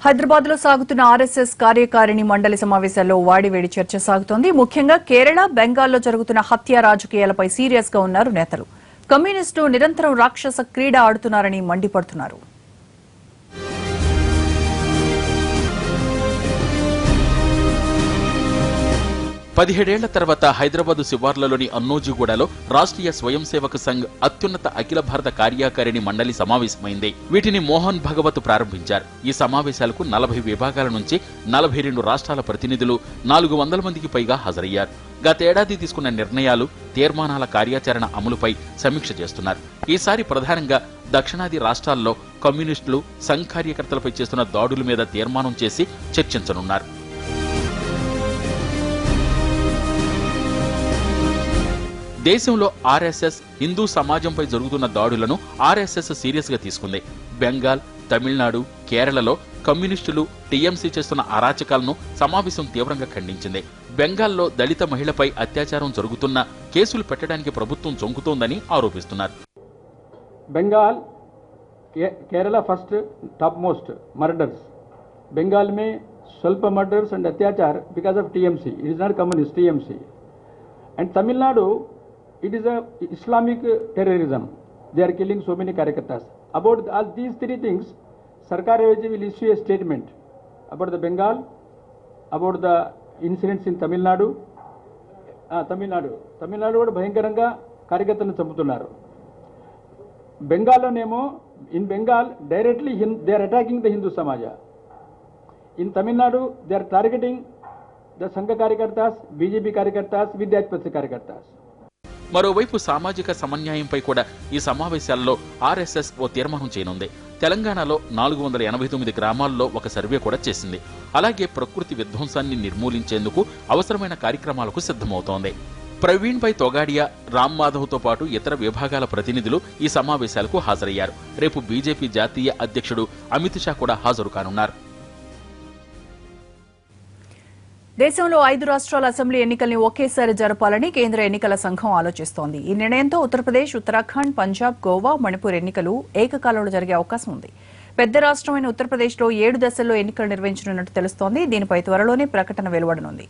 హైదరాబాద్ లో సాగుతున్న ఆర్ఎస్ఎస్ కార్యకారిణి మండలి సమావేశాల్లో వాడివేడి చర్చ సాగుతోంది. ముఖ్యంగా కేరళ, బెంగాల్లో జరుగుతున్న హత్య రాజకీయాలపై సీరియస్ గా ఉన్నారు నేతలు. కమ్యూనిస్టులు నిరంతరం రాక్షస క్రీడ ఆడుతున్నారని మండిపడుతున్నారు. పదిహేడేళ్ల తర్వాత హైదరాబాద్ శివార్లలోని అన్నోజిగూడలో రాష్ట్రీయ స్వయం సేవక్ సంఘ్ అత్యున్నత అఖిల భారత కార్యకారిణి మండలి సమావేశమైంది. వీటిని మోహన్ భగవత్ ప్రారంభించారు. ఈ సమావేశాలకు 40 విభాగాల నుంచి 42 రాష్ట్రాల ప్రతినిధులు 400 మందికి పైగా హాజరయ్యారు. గతేడాది తీసుకున్న నిర్ణయాలు, తీర్మానాల కార్యాచరణ అమలుపై సమీక్ష చేస్తున్నారు. ఈసారి ప్రధానంగా దక్షిణాది రాష్ట్రాల్లో కమ్యూనిస్టులు, సంఘ్ కార్యకర్తలపై చేస్తున్న దాడుల మీద తీర్మానం చేసి చర్చించనున్నారు. దేశంలో ఆర్ఎస్ఎస్, హిందూ సమాజంపై జరుగుతున్న దాడులను ఆర్ఎస్ఎస్ సీరియస్ గా తీసుకుంది. బెంగాల్, తమిళనాడు, కేరళలో కమ్యూనిస్టులు, టీఎంసీ చేస్తున్న అరాచకాలను సమావేశం తీవ్రంగా ఖండించింది. బెంగాల్లో దళిత మహిళపై అత్యాచారం జరుగుతున్న కేసులు పెట్టడానికి ప్రభుత్వం జొంకుతోందని ఆరోపిస్తున్నారు. Bengal, Kerala first top most murders. Bengal మే స్వల్ప మర్డర్స్ అండ్ అత్యాచార్ because of TMC. It is not communist, TMC. And Tamil Nadu, it is a Islamic terrorism. They are killing so many karyakartas. About all these three things, Sarkar will issue a statement about the Bengal, about the incidents in Tamil Nadu. Tamil Nadu కూడా భయంకరంగా కార్యకర్తలను చంపుతున్నారు. బెంగాల్లోనేమో in Bengal directly they are attacking the Hindu Samaja. In Tamil Nadu they are targeting the Sangha karyakartas, BJP karyakartas, Vidyachpati karyakartas. మరోవైపు సామాజిక సమన్యాయంపై కూడా ఈ సమావేశాల్లో RSS ఓ తీర్మానం చేయనుంది. తెలంగాణలో 489 గ్రామాల్లో ఒక సర్వే కూడా చేసింది. అలాగే ప్రకృతి విధ్వంసాన్ని నిర్మూలించేందుకు అవసరమైన కార్యక్రమాలకు సిద్ధమవుతోంది. ప్రవీణ్ భాయ్ తొగాడియా, రామ్ మాధవ్తో పాటు ఇతర విభాగాల ప్రతినిధులు ఈ సమావేశాలకు హాజరయ్యారు. రేపు బీజేపీ జాతీయ అధ్యక్షుడు అమిత్ షా కూడా హాజరు కానున్నారు. దేశంలో 5 రాష్ట్రాల అసెంబ్లీ ఎన్నికల్ని ఒకేసారి జరపాలని కేంద్ర ఎన్నికల సంఘం ఆలోచిస్తోంది. ఈ నిర్ణయంతో ఉత్తరప్రదేశ్, ఉత్తరాఖండ్, పంజాబ్, గోవా, మణిపూర్ ఎన్నికలు ఏకకాలంలో జరిగే అవకాశం ఉంది. పెద్ద రాష్ట్రమైన ఉత్తరప్రదేశ్లో 7 దశల్లో ఎన్నికలు నిర్వహించనున్నట్టు తెలుస్తోంది. దీనిపై త్వరలోనే ప్రకటన వెలువడనుంది.